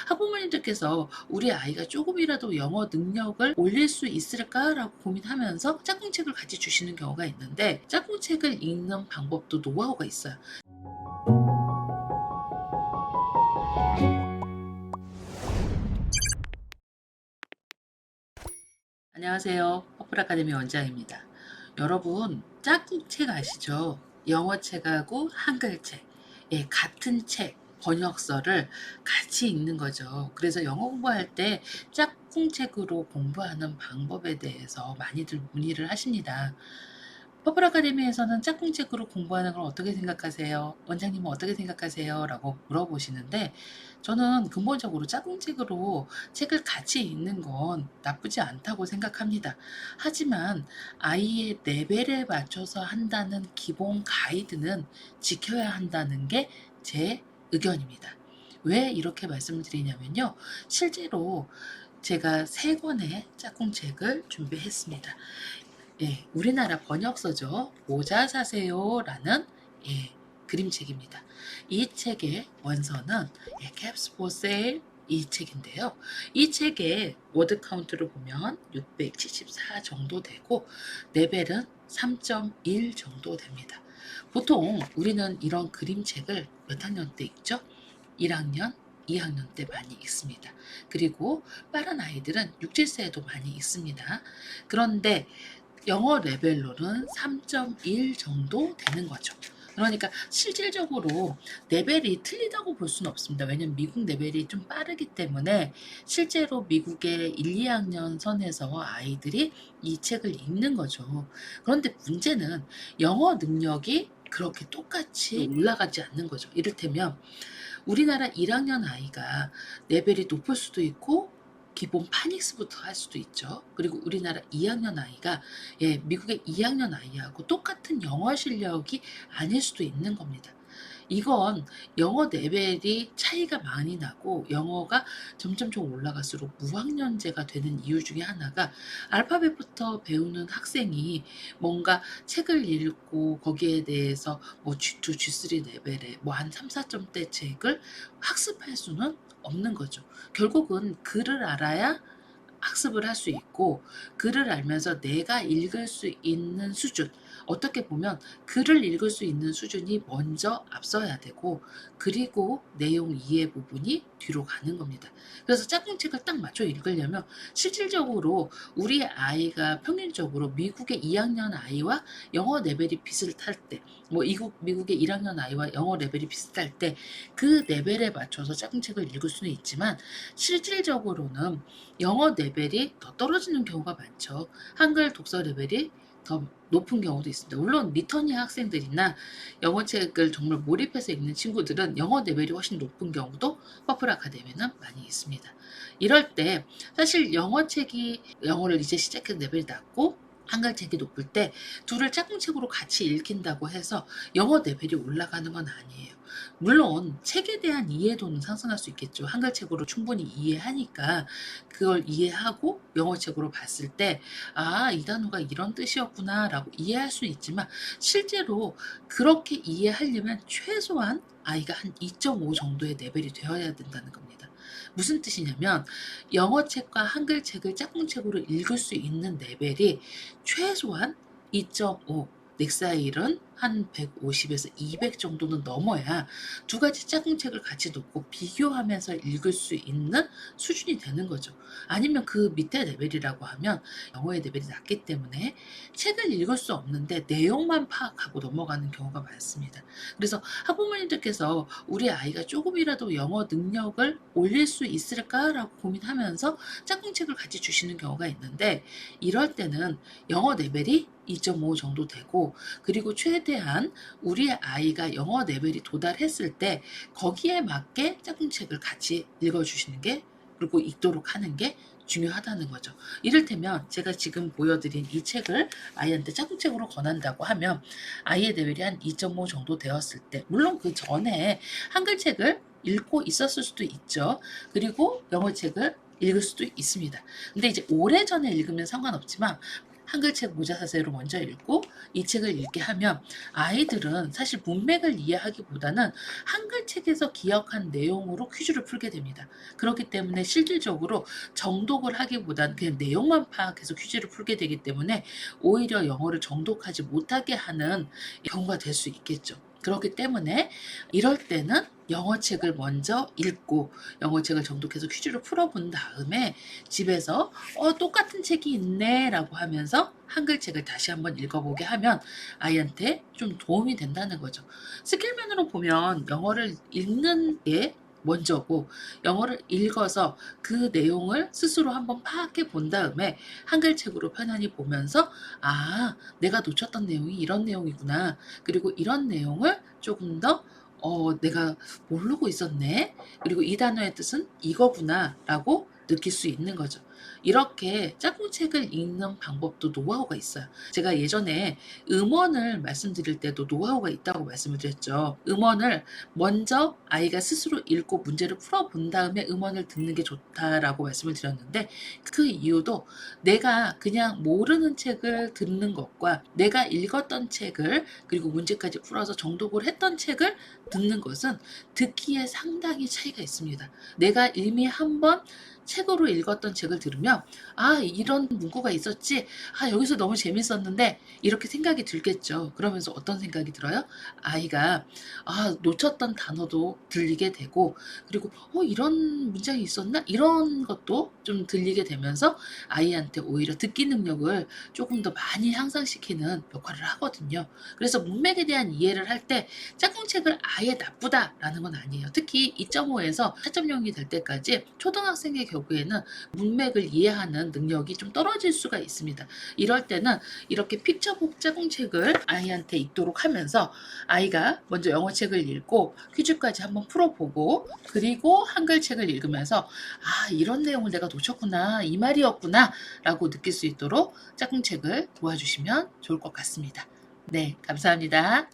학부모님들께서 우리 아이가 조금이라도 영어 능력을 올릴 수 있을까라고 고민하면서 짝꿍책을 같이 주시는 경우가 있는데, 짝꿍책을 읽는 방법도 노하우가 있어요. 안녕하세요. 퍼플 아카데미 원장입니다. 여러분, 짝꿍책 아시죠? 영어책하고 한글책, 예, 같은 책, 번역서를 같이 읽는 거죠. 그래서 영어 공부할 때 짝꿍책으로 공부하는 방법에 대해서 많이들 문의를 하십니다. 퍼플 아카데미에서는 짝꿍책으로 공부하는 걸 어떻게 생각하세요? 원장님은 어떻게 생각하세요? 라고 물어보시는데, 저는 근본적으로 짝꿍책으로 책을 같이 읽는 건 나쁘지 않다고 생각합니다. 하지만 아이의 레벨에 맞춰서 한다는 기본 가이드는 지켜야 한다는 게 제 의견입니다. 왜 이렇게 말씀을 드리냐면요. 실제로 제가 3권의 짝꿍책을 준비했습니다. 예, 우리나라 번역서죠. 모자 사세요라는, 예, 그림책입니다. 이 책의 원서는, 예, Caps for Sale 이 책인데요. 이 책의 워드 카운트를 보면 674 정도 되고 레벨은 3.1 정도 됩니다. 보통 우리는 이런 그림책을 몇 학년 때 읽죠? 1학년, 2학년 때 많이 읽습니다. 그리고 빠른 아이들은 6, 7세에도 많이 읽습니다. 그런데 영어 레벨로는 3.1 정도 되는 거죠. 그러니까 실질적으로 레벨이 틀리다고 볼 수는 없습니다. 왜냐면 미국 레벨이 좀 빠르기 때문에 실제로 미국의 1, 2학년 선에서 아이들이 이 책을 읽는 거죠. 그런데 문제는 영어 능력이 그렇게 똑같이 올라가지 않는 거죠. 이를테면 우리나라 1학년 아이가 레벨이 높을 수도 있고 기본 파닉스부터 할 수도 있죠. 그리고 우리나라 2학년 아이가, 예, 미국의 2학년 아이하고 똑같은 영어 실력이 아닐 수도 있는 겁니다. 이건 영어 레벨이 차이가 많이 나고 영어가 점점 좀 올라갈수록 무학년제가 되는 이유 중에 하나가, 알파벳부터 배우는 학생이 뭔가 책을 읽고 거기에 대해서 뭐 G2, G3 레벨의 뭐 한 3, 4점대 책을 학습할 수는 없는 거죠. 결국은 글을 알아야 학습을 할 수 있고, 글을 알면서 내가 읽을 수 있는 수준, 어떻게 보면 글을 읽을 수 있는 수준이 먼저 앞서야 되고, 그리고 내용 이해 부분이 뒤로 가는 겁니다. 그래서 짝꿍책을 딱 맞춰 읽으려면 실질적으로 우리 아이가 평균적으로 미국의 2학년 아이와 영어 레벨이 비슷할 때, 뭐 미국의 1학년 아이와 영어 레벨이 비슷할 때 그 레벨에 맞춰서 짝꿍책을 읽을 수는 있지만, 실질적으로는 영어 레벨이 더 떨어지는 경우가 많죠. 한글 독서 레벨이 더 높은 경우도 있습니다. 물론 미터니 학생들이나 영어책을 정말 몰입해서 읽는 친구들은 영어 레벨이 훨씬 높은 경우도 퍼플 아카데미는 많이 있습니다. 이럴 때 사실 영어를 이제 시작해서 레벨이 낮고 한글책이 높을 때 둘을 짝꿍책으로 같이 읽힌다고 해서 영어 레벨이 올라가는 건 아니에요. 물론 책에 대한 이해도는 상승할 수 있겠죠. 한글책으로 충분히 이해하니까 그걸 이해하고 영어책으로 봤을 때, 아, 이 단어가 이런 뜻이었구나라고 이해할 수 있지만, 실제로 그렇게 이해하려면 최소한 아이가 한 2.5 정도의 레벨이 되어야 된다는 겁니다. 무슨 뜻이냐면 영어책과 한글책을 짝꿍책으로 읽을 수 있는 레벨이 최소한 2.5, 넥사일은 한 150에서 200 정도는 넘어야 두 가지 짝꿍책을 같이 놓고 비교하면서 읽을 수 있는 수준이 되는 거죠. 아니면 그 밑에 레벨이라고 하면 영어의 레벨이 낮기 때문에 책을 읽을 수 없는데 내용만 파악하고 넘어가는 경우가 많습니다. 그래서 학부모님들께서 우리 아이가 조금이라도 영어 능력을 올릴 수 있을까라고 고민하면서 짝꿍책을 같이 주시는 경우가 있는데, 이럴 때는 영어 레벨이 2.5 정도 되고, 그리고 최대한 우리 아이가 영어 레벨이 도달했을 때 거기에 맞게 짝꿍책을 같이 읽어주시는 게, 그리고 읽도록 하는 게 중요하다는 거죠. 이를테면 제가 지금 보여드린 이 책을 아이한테 짝꿍책으로 권한다고 하면 아이의 레벨이 한 2.5 정도 되었을 때, 물론 그 전에 한글책을 읽고 있었을 수도 있죠. 그리고 영어책을 읽을 수도 있습니다. 근데 이제 오래전에 읽으면 상관없지만 한글책 모자 사세로 먼저 읽고 이 책을 읽게 하면 아이들은 사실 문맥을 이해하기보다는 한글책에서 기억한 내용으로 퀴즈를 풀게 됩니다. 그렇기 때문에 실질적으로 정독을 하기보다는 그냥 내용만 파악해서 퀴즈를 풀게 되기 때문에 오히려 영어를 정독하지 못하게 하는 경우가 될 수 있겠죠. 그렇기 때문에 이럴 때는 영어책을 먼저 읽고 영어책을 정독해서 퀴즈를 풀어본 다음에 집에서 똑같은 책이 있네 라고 하면서 한글책을 다시 한번 읽어보게 하면 아이한테 좀 도움이 된다는 거죠. 스킬맨으로 보면 영어를 읽는 게 먼저고 영어를 읽어서 그 내용을 스스로 한번 파악해 본 다음에 한글책으로 편안히 보면서 내가 놓쳤던 내용이 이런 내용이구나. 그리고 이런 내용을 조금 더 내가 모르고 있었네. 그리고 이 단어의 뜻은 이거구나 라고 느낄 수 있는 거죠. 이렇게 짝꿍책을 읽는 방법도 노하우가 있어요. 제가 예전에 음원을 말씀드릴 때도 노하우가 있다고 말씀을 드렸죠. 음원을 먼저 아이가 스스로 읽고 문제를 풀어본 다음에 음원을 듣는 게 좋다라고 말씀을 드렸는데 그 이유도 내가 그냥 모르는 책을 듣는 것과 내가 읽었던 책을 그리고 문제까지 풀어서 정독을 했던 책을 듣는 것은 듣기에 상당히 차이가 있습니다. 내가 이미 한번 책으로 읽었던 책을 들으면 이런 문구가 있었지. 여기서 너무 재밌었는데 이렇게 생각이 들겠죠. 그러면서 어떤 생각이 들어요? 아이가 놓쳤던 단어도 들리게 되고 그리고 이런 문장이 있었나? 이런 것도 좀 들리게 되면서 아이한테 오히려 듣기 능력을 조금 더 많이 향상시키는 역할을 하거든요. 그래서 문맥에 대한 이해를 할 때 짝꿍책을 아예 나쁘다라는 건 아니에요. 특히 2.5에서 4.0이 될 때까지 초등학생의 경우에는 문맥을 이해하는 능력이 좀 떨어질 수가 있습니다. 이럴 때는 이렇게 픽처북 짝꿍책을 아이한테 읽도록 하면서 아이가 먼저 영어책을 읽고 퀴즈까지 한번 풀어보고 그리고 한글책을 읽으면서 이런 내용을 내가 놓쳤구나 이 말이었구나 라고 느낄 수 있도록 짝꿍책을 도와주시면 좋을 것 같습니다. 네, 감사합니다.